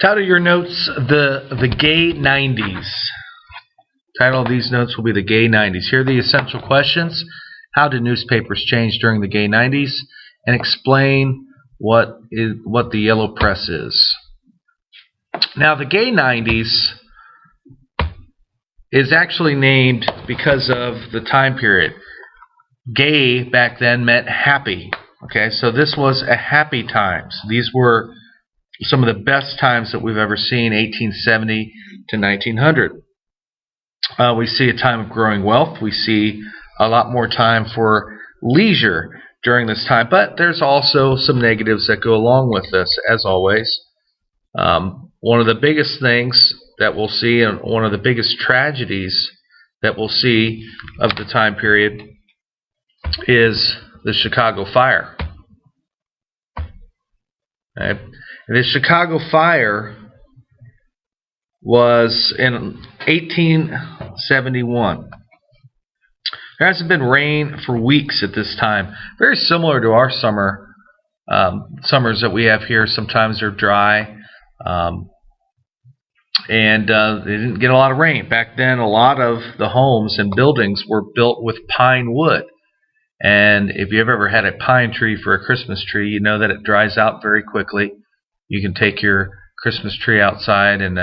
Title your notes, the gay 90s. Title of these notes will be the gay 90s. Here are the essential questions. How did newspapers change during the gay 90s? And explain what the yellow press is. Now, the gay 90s is actually named because of the time period. Gay back then meant happy. Okay, so this was a happy times. These were some of the best times that we've ever seen, 1870 to 1900. We see a time of growing wealth. We see a lot more time for leisure during this time, but there's also some negatives that go along with this, as always. One of the biggest things that we'll see, and one of the biggest tragedies that we'll see of the time period, is the Chicago Fire. Okay. The Chicago Fire was in 1871. There hasn't been rain for weeks at this time. Very similar to our summers that we have here. Sometimes they're dry, and they didn't get a lot of rain. Back then, a lot of the homes and buildings were built with pine wood. And if you've ever had a pine tree for a Christmas tree, you know that it dries out very quickly. You can take your Christmas tree outside and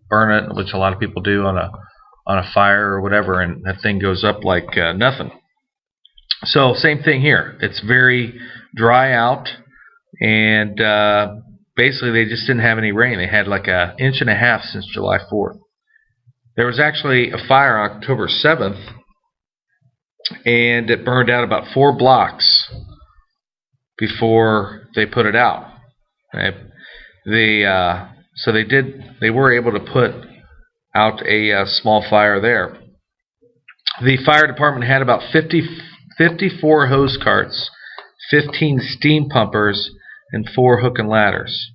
burn it, which a lot of people do on a fire or whatever, and that thing goes up like nothing. So same thing here. It's very dry out, and basically they just didn't have any rain. They had like an inch and a half since July 4th. There was actually a fire on October 7th, and it burned out about 4 blocks before they put it out. Right? They were able to put out a small fire there. The fire department had about 54 hose carts, 15 steam pumpers, and 4 hook and ladders.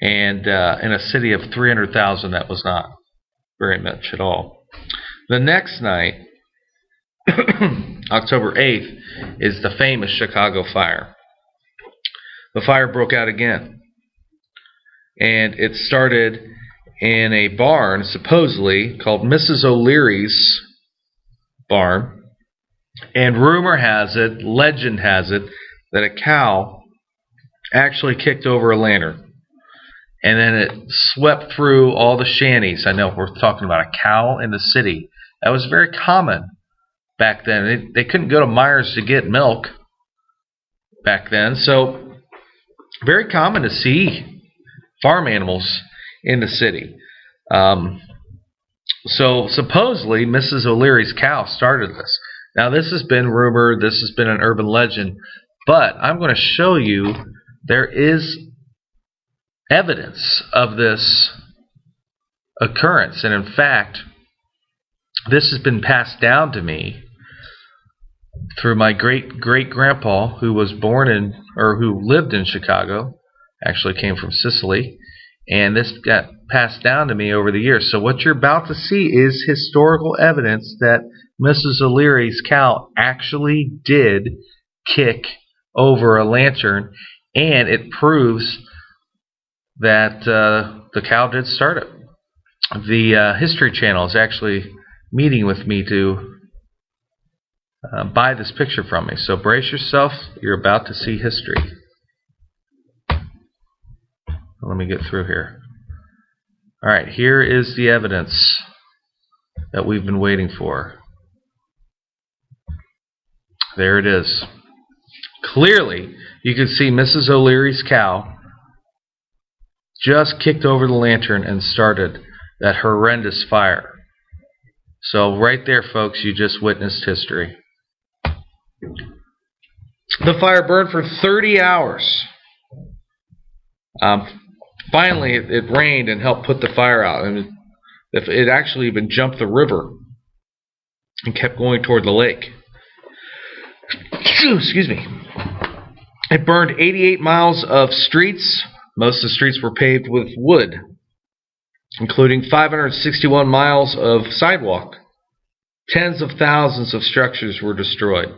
And in a city of 300,000, that was not very much at all. The next night, October 8th, is the famous Chicago Fire. The fire broke out again. And it started in a barn, supposedly, called Mrs. O'Leary's barn. And rumor has it, legend has it, that a cow actually kicked over a lantern. And then it swept through all the shanties. I know we're talking about a cow in the city. That was very common back then. They couldn't go to Myers to get milk back then. So, very common to see farm animals in the city. So supposedly Mrs. O'Leary's cow started this. Now this has been rumored, this has been an urban legend, but I'm going to show you there is evidence of this occurrence. And in fact, this has been passed down to me through my great-great-grandpa, who was born in, or who lived in Chicago, actually came from Sicily, and this got passed down to me over the years. So what you're about to see is historical evidence that Mrs. O'Leary's cow actually did kick over a lantern, and it proves that the cow did start it. The History Channel is actually meeting with me to buy this picture from me. So brace yourself, you're about to see history. Let me get through here. Alright, here is the evidence that we've been waiting for. There it is. Clearly, you can see Mrs. O'Leary's cow just kicked over the lantern and started that horrendous fire. So right there, folks, you just witnessed history. The fire burned for 30 hours. Finally, it rained and helped put the fire out. And it actually even jumped the river and kept going toward the lake. Excuse me. It burned 88 miles of streets. Most of the streets were paved with wood, including 561 miles of sidewalk. Tens of thousands of structures were destroyed.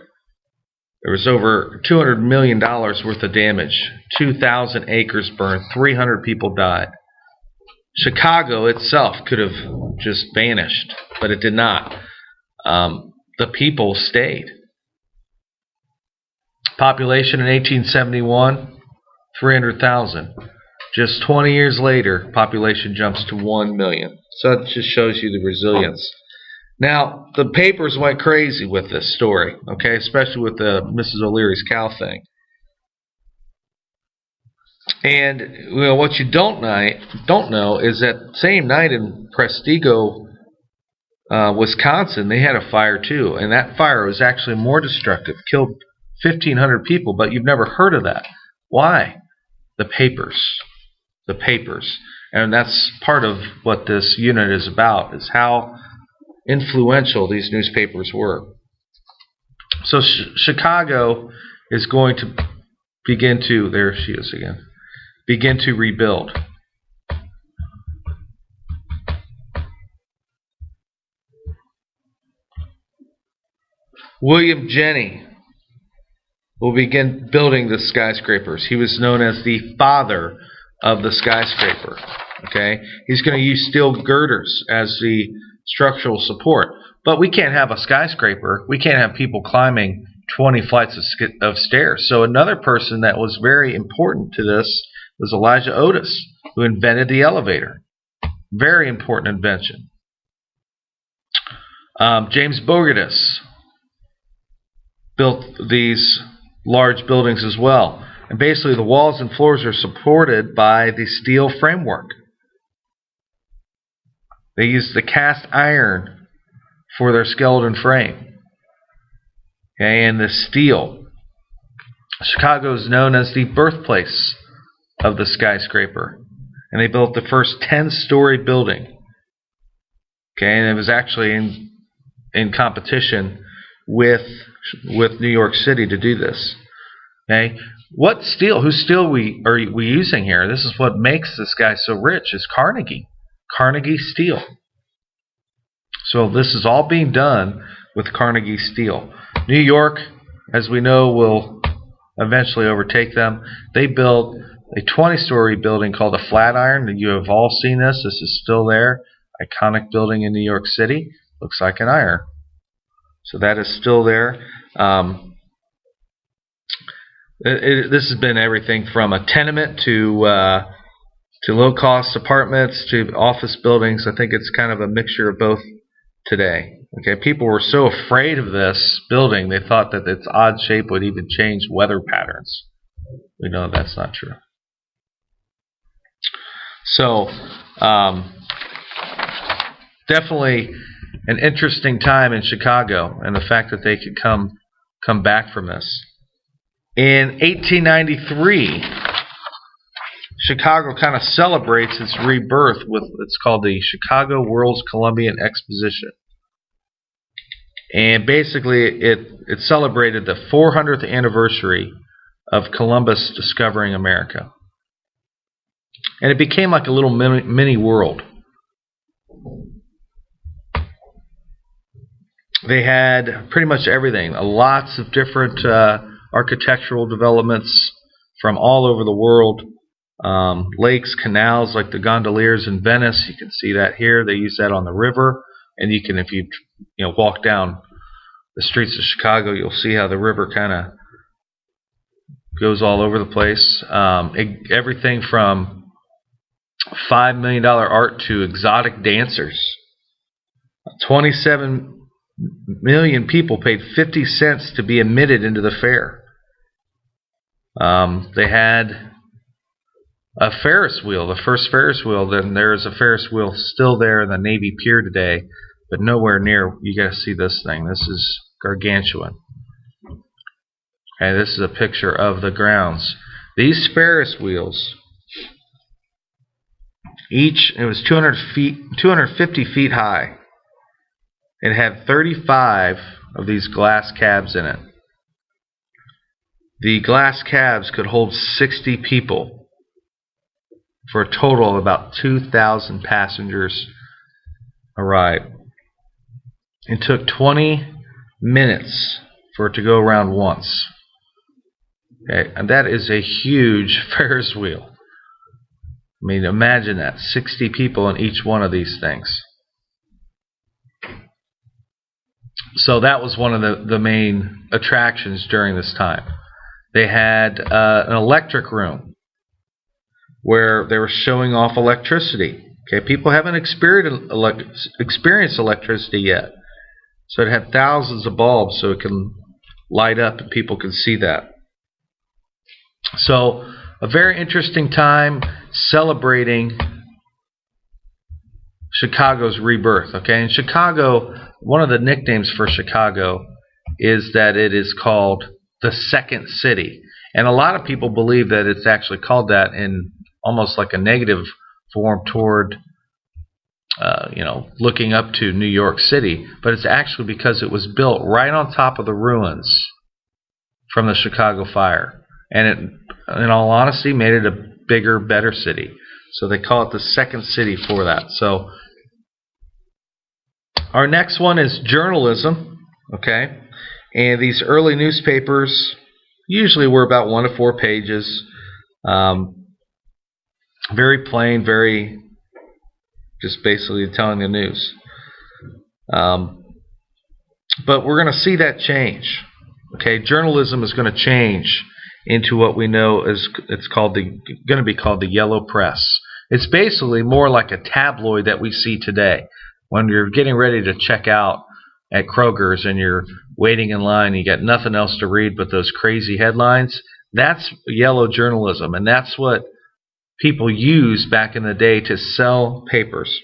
There was over $200 million worth of damage. 2,000 acres burned. 300 people died. Chicago itself could have just vanished, but it did not. The people stayed. Population in 1871, 300,000. Just 20 years later, population jumps to 1 million. So it just shows you the resilience. Now, the papers went crazy with this story, okay, especially with the Mrs. O'Leary's cow thing. And what you don't know is that same night in Prestego, Wisconsin, they had a fire too, and that fire was actually more destructive, killed 1,500 people, but you've never heard of that. Why? The papers. The papers. And that's part of what this unit is about, is how influential these newspapers were. So Chicago is going to begin to, there she is again, begin to rebuild. William Jenney will begin building the skyscrapers. He was known as the father of the skyscraper. Okay, he's going to use steel girders as the structural support. But we can't have a skyscraper. We can't have people climbing 20 flights of stairs. So another person that was very important to this was Elijah Otis, who invented the elevator. Very important invention. James Bogartis built these large buildings as well. And basically the walls and floors are supported by the steel framework. They used the cast iron for their skeleton frame. Okay, and the steel. Chicago is known as the birthplace of the skyscraper. And they built the first 10-story building. Okay, and it was actually in competition with New York City to do this. Okay, what steel? Whose steel are we using here? This is what makes this guy so rich. Is Carnegie steel. So this is all being done with Carnegie steel. New York, as we know, will eventually overtake them. They built a 20-story building called the Flatiron. You have all seen this. This is still there. Iconic building in New York City. Looks like an iron. So that is still there. This has been everything from a tenement to low-cost apartments to office buildings. I think it's kind of a mixture of both today. Okay, people were so afraid of this building, they thought that its odd shape would even change weather patterns. We know that's not true. So, definitely an interesting time in Chicago, and the fact that they could come back from this. In 1893, Chicago kind of celebrates its rebirth with it's called the Chicago World's Columbian Exposition. And basically it celebrated the 400th anniversary of Columbus discovering America. And it became like a little mini world. They had pretty much everything. Lots of different architectural developments from all over the world. Lakes, canals, like the gondoliers in Venice. You can see that here. They use that on the river. And you can, if you walk down the streets of Chicago, you'll see how the river kind of goes all over the place. Everything from $5 million art to exotic dancers. 27 million people paid 50 cents to be admitted into the fair. They had a Ferris wheel, the first Ferris wheel. Then there is a Ferris wheel still there in the Navy Pier today, but nowhere near. You got to see this thing. This is gargantuan. Okay, this is a picture of the grounds. These Ferris wheels, it was 250 feet high. It had 35 of these glass cabs in it. The glass cabs could hold 60 people for a total of about 2,000 passengers a ride. It took 20 minutes for it to go around once. Okay, and that is a huge Ferris wheel. I mean, imagine that, 60 people in each one of these things. So that was one of the main attractions during this time. They had an electric room where they were showing off electricity. Okay, people haven't experienced electricity yet. So it had thousands of bulbs so it can light up and people can see that. So a very interesting time celebrating Chicago's rebirth. Okay, in Chicago, one of the nicknames for Chicago is that it is called the Second City. And a lot of people believe that it's actually called that in almost like a negative form toward looking up to New York City, but it's actually because it was built right on top of the ruins from the Chicago fire, and it, in all honesty, made it a bigger, better city. So they call it the Second City for that. So our next one is journalism, okay? And these early newspapers usually were about 1 to 4 pages, very plain, very just basically telling the news. But we're going to see that change. Okay, journalism is going to change into what we know as it's going to be called the yellow press. It's basically more like a tabloid that we see today. When you're getting ready to check out at Kroger's and you're waiting in line, you got nothing else to read but those crazy headlines. That's yellow journalism, and that's what people used back in the day to sell papers.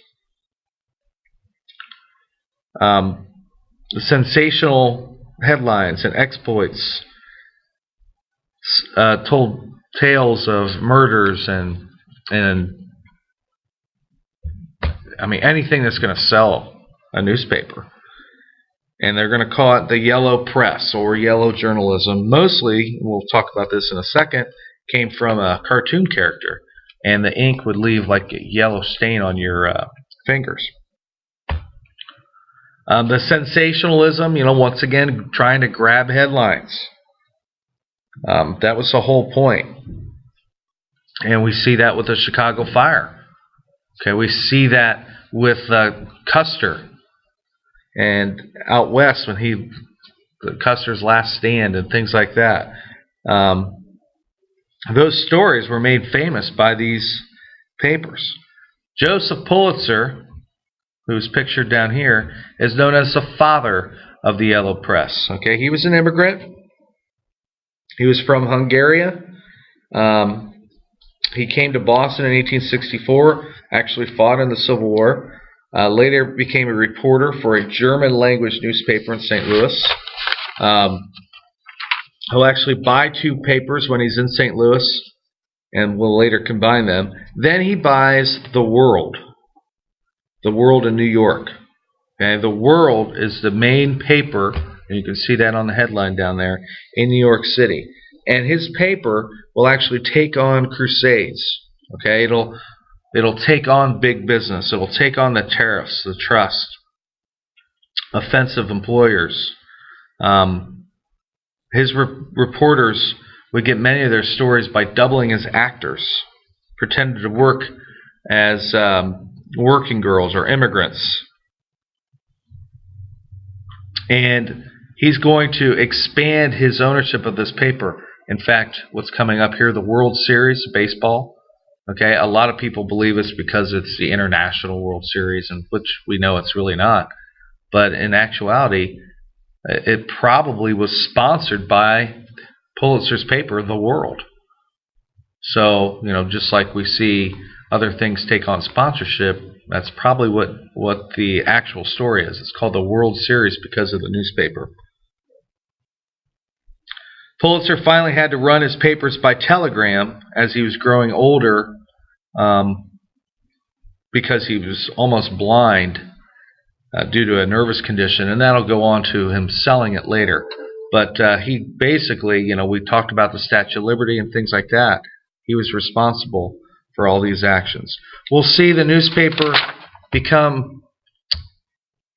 The sensational headlines and exploits told tales of murders and I mean anything that's going to sell a newspaper. And they're going to call it the yellow press or yellow journalism. Mostly, we'll talk about this in a second, came from a cartoon character. And the ink would leave like a yellow stain on your fingers. The sensationalism, once again, trying to grab headlines. That was the whole point. And we see that with the Chicago fire. Okay, we see that with Custer. And out west when Custer's last stand and things like that. Those stories were made famous by these papers. Joseph Pulitzer, who's pictured down here, is known as the father of the yellow press. Okay, he was an immigrant. He was from Hungary. He came to Boston in 1864, actually fought in the Civil War. Later became a reporter for a German-language newspaper in St. Louis. He'll actually buy 2 papers when he's in St. Louis, and will later combine them. Then he buys The World in New York. Okay, The World is the main paper, and you can see that on the headline down there, in New York City. And his paper will actually take on crusades. Okay, it'll take on big business. It'll take on the tariffs, the trust, offensive employers. His reporters would get many of their stories by doubling as actors, pretended to work as working girls or immigrants. And he's going to expand his ownership of this paper. In fact, what's coming up here, the World Series, baseball. Okay, a lot of people believe it's because it's the International World Series, and which we know it's really not. But in actuality, it probably was sponsored by Pulitzer's paper, The World. So, just like we see other things take on sponsorship, that's probably what the actual story is. It's called the World Series because of the newspaper. Pulitzer finally had to run his papers by telegram as he was growing older because he was almost blind due to a nervous condition, and that'll go on to him selling it later. But he basically, we talked about the Statue of Liberty and things like that. He was responsible for all these actions. We'll see the newspaper become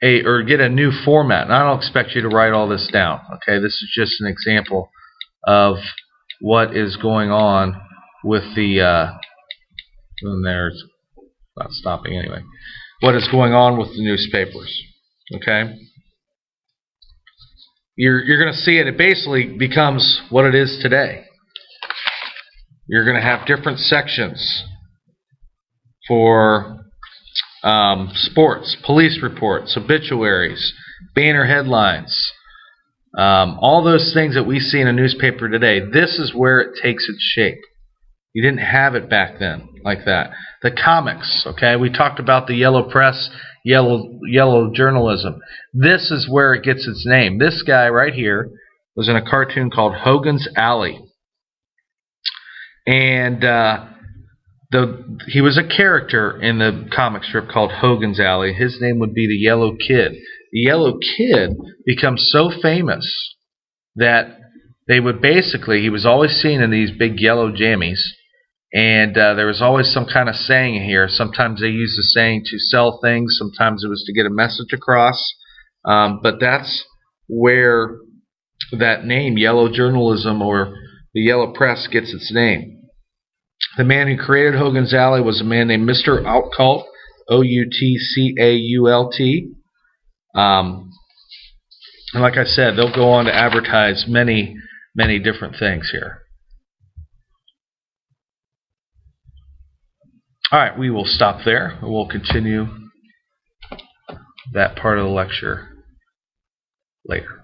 get a new format. And I don't expect you to write all this down. Okay, this is just an example of what is going on with the And there's not stopping anyway. What is going on with the newspapers? Okay, you're going to see it. It basically becomes what it is today. You're going to have different sections for sports, police reports, obituaries, banner headlines, all those things that we see in a newspaper today. This is where it takes its shape. You didn't have it back then like that. The comics, okay? We talked about the yellow press, yellow journalism. This is where it gets its name. This guy right here was in a cartoon called Hogan's Alley. And he was a character in the comic strip called Hogan's Alley. His name would be the Yellow Kid. The Yellow Kid becomes so famous that they would basically, he was always seen in these big yellow jammies, and there was always some kind of saying here. Sometimes they used the saying to sell things, sometimes it was to get a message across, but that's where that name, yellow journalism or the yellow press, gets its name. The man who created Hogan's Alley was a man named Mr. Outcault, Outcault. And like I said, they'll go on to advertise many, many different things here. All right, we will stop there. We'll continue that part of the lecture later.